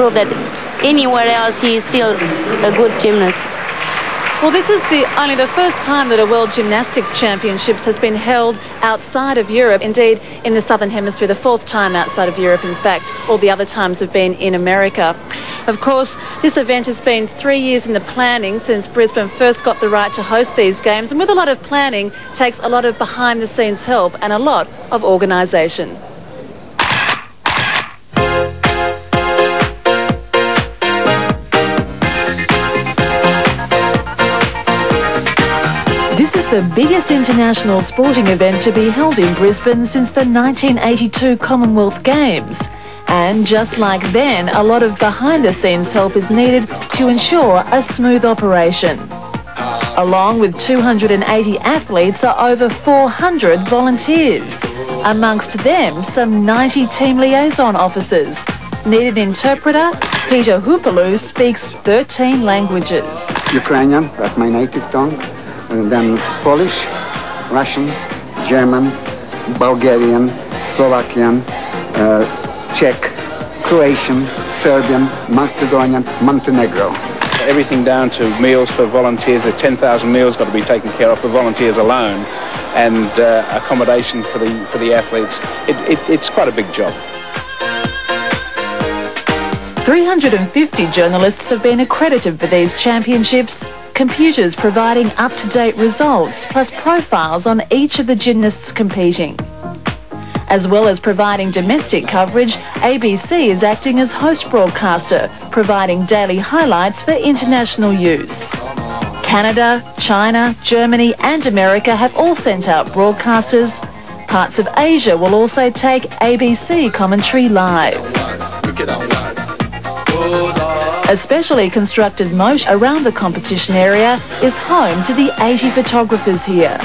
prove that anywhere else he is still a good gymnast. Well, this is only the first time that a World Gymnastics Championships has been held outside of Europe. Indeed, in the Southern Hemisphere, the fourth time outside of Europe, in fact. All the other times have been in America. Of course, this event has been 3 years in the planning since Brisbane first got the right to host these games. And with a lot of planning, takes a lot of behind-the-scenes help and a lot of organisation. This is the biggest international sporting event to be held in Brisbane since the 1982 Commonwealth Games. And just like then, a lot of behind-the-scenes help is needed to ensure a smooth operation. Along with 280 athletes are over 400 volunteers. Amongst them, some 90 team liaison officers. Needed interpreter, Peter Hupalou speaks 13 languages. Ukrainian, that's my native tongue. And then Polish, Russian, German, Bulgarian, Slovakian, Czech, Croatian, Serbian, Macedonian, Montenegro. Everything down to meals for volunteers. There's 10,000 meals got to be taken care of for volunteers alone, and accommodation for the athletes. It's quite a big job. 350 journalists have been accredited for these championships. Computers providing up-to-date results, plus profiles on each of the gymnasts competing. As well as providing domestic coverage, ABC is acting as host broadcaster, providing daily highlights for international use. Canada, China, Germany and America have all sent out broadcasters. Parts of Asia will also take ABC commentary live. A specially constructed moat around the competition area is home to the 80 photographers here.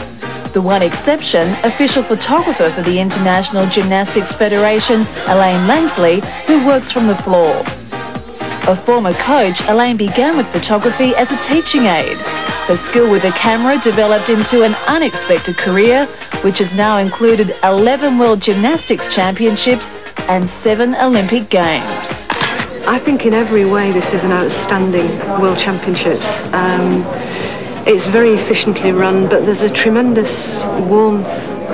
The one exception, official photographer for the International Gymnastics Federation, Elaine Lansley, who works from the floor. A former coach, Elaine began with photography as a teaching aid. Her skill with the camera developed into an unexpected career, which has now included 11 World Gymnastics Championships and 7 Olympic Games. I think in every way this is an outstanding World Championships. It's very efficiently run, but there's a tremendous warmth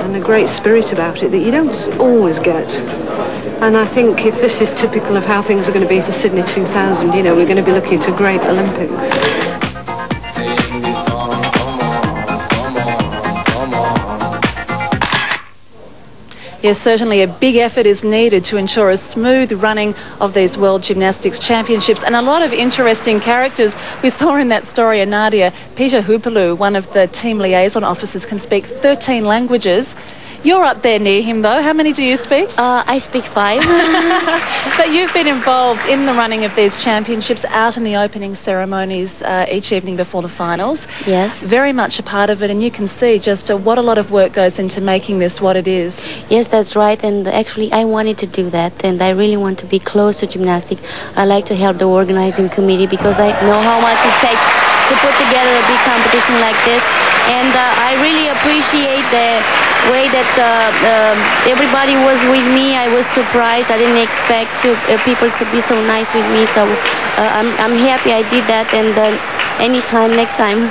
and a great spirit about it that you don't always get. And I think if this is typical of how things are going to be for Sydney 2000, you know, we're going to be looking at a great Olympics. Yes, certainly a big effort is needed to ensure a smooth running of these World Gymnastics Championships, and a lot of interesting characters. We saw in that story, Nadia, Peter Hupalou, one of the team liaison officers, can speak 13 languages. You're up there near him, though. How many do you speak? I speak 5. But you've been involved in the running of these championships, out in the opening ceremonies each evening before the finals. Yes. Very much a part of it, and you can see just what a lot of work goes into making this what it is. Yes, that's right, and actually I wanted to do that, and I really want to be close to gymnastics. I like to help the organizing committee because I know how much it takes to put together a big competition like this, and I really appreciate the way that everybody was with me. I was surprised. I didn't expect people to be so nice with me, so I'm happy I did that, and anytime, next time.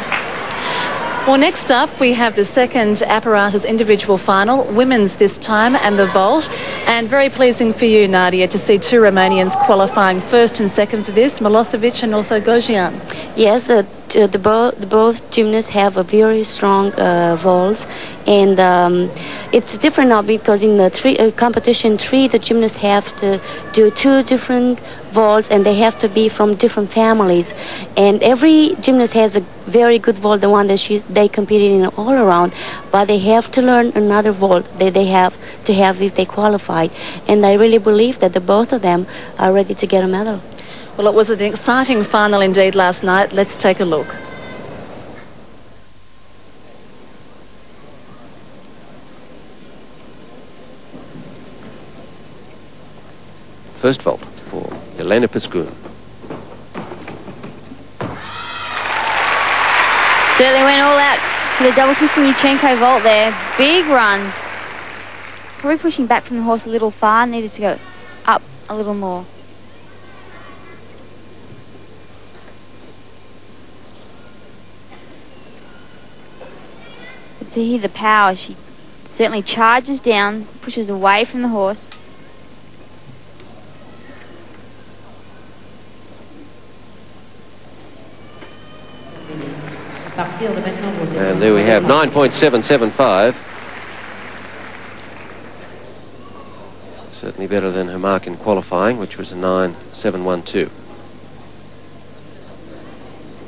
Well, next up we have the second apparatus individual final, women's this time, and the vault. And very pleasing for you, Nadia, to see 2 Romanians qualifying first and second for this, Milosevic and also Gojian. Yes, both gymnasts have a very strong vaults, and it's different now because in the competition 3, the gymnasts have to do 2 different vaults, and they have to be from different families. And every gymnast has a very good vault, the one that they competed in all around, but they have to learn another vault that they have to have if they qualified. And I really believe that the both of them are ready to get a medal. Well, it was an exciting final indeed last night. Let's take a look. First vault for Elena Pascun. Certainly went all out for the double twisting Yuchenko vault there. Big run. Probably pushing back from the horse a little far. Needed to go up a little more. see here the power. She certainly charges down, pushes away from the horse. And there we have 9.775. Certainly better than her mark in qualifying, which was a 9.712.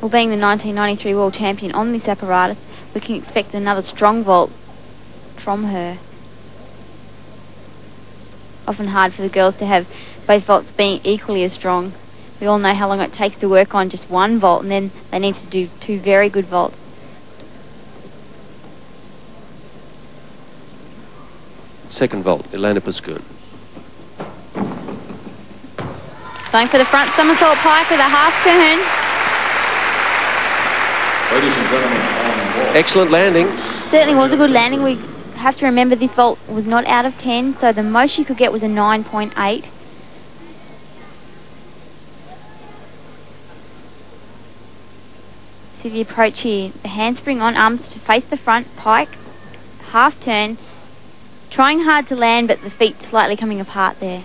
Well, being the 1993 world champion on this apparatus, we can expect another strong vault from her. Often hard for the girls to have both vaults being equally as strong. We all know how long it takes to work on just one vault, and then they need to do two very good vaults. Second vault, Elena Pascoon. Going for the front somersault pike with a half turn. Ladies and gentlemen, on the wall. Excellent landing. Certainly was a good landing. We have to remember this vault was not out of 10, so the most she could get was a 9.8. See the approach here. The handspring on, arms to face the front, pike, half turn. Trying hard to land, but the feet slightly coming apart there.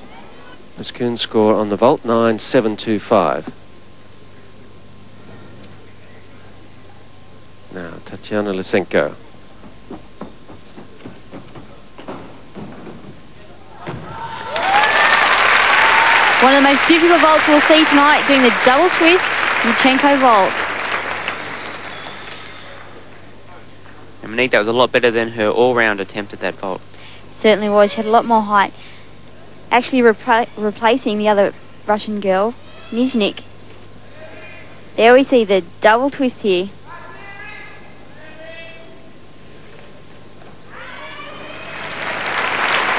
Pascoon's score on the vault, 9.725. Now, Tatiana Lysenko. One of the most difficult vaults we'll see tonight, doing the double twist, Yurchenko vault. And Monique, that was a lot better than her all-round attempt at that vault. Certainly was. She had a lot more height. Actually replacing the other Russian girl, Nizhnik. There we see the double twist here.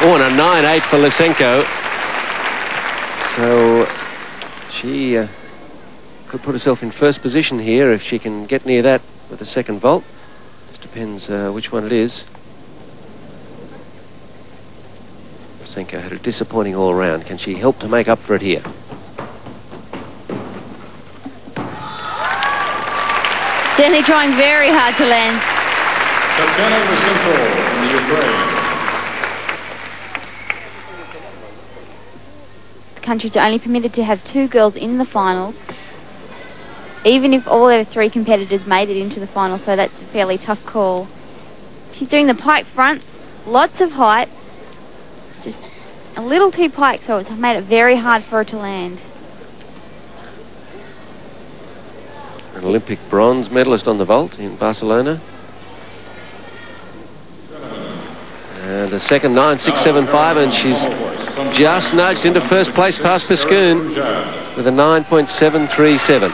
Oh, and a 9.8 for Lysenko. So she could put herself in first position here if she can get near that with the second vault. Just depends which one it is. Lysenko had a disappointing all round. Can she help to make up for it here? Certainly trying very hard to land. Tatiana Lysenko from the Ukraine. The countries are only permitted to have 2 girls in the finals, even if all their 3 competitors made it into the final, so that's a fairly tough call. She's doing the pike front, lots of height, just a little too pike, so it's made it very hard for her to land. An Olympic bronze medalist on the vault in Barcelona. And a second 9.675, and she's just nudged into first place past Pascoon with a 9.737.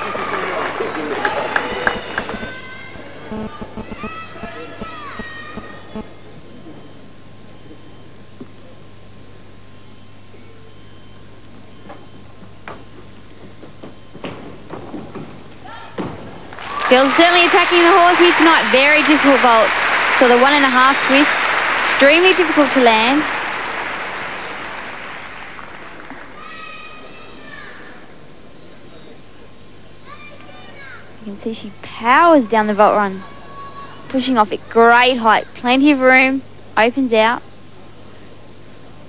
Girls certainly attacking the horse here tonight. Very difficult vault. So the 1.5 twist, extremely difficult to land. You can see she powers down the vault run, pushing off at great height, plenty of room, opens out.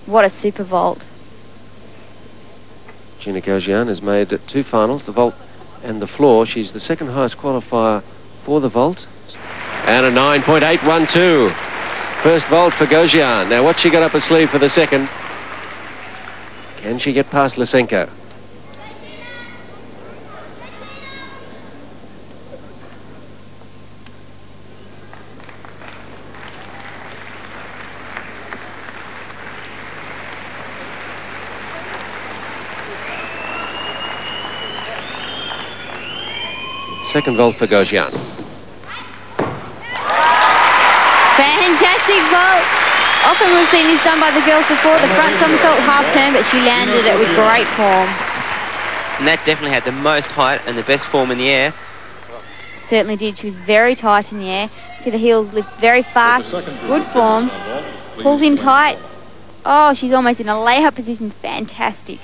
What a super vault. Gina Gaugian has made 2 finals, the vault and the floor. She's the second highest qualifier for the vault. And a 9.812. First vault for Gaugian. Now what's she got up her sleeve for the second? Can she get past Lysenko? Second vault for Gaugian. Fantastic vault. Often we've seen this done by the girls before, the front somersault half turn, but she landed it with great form. And that definitely had the most height and the best form in the air. Certainly did. She was very tight in the air. See the heels lift very fast. Good form. Pulls in tight. Oh, she's almost in a layup position. Fantastic.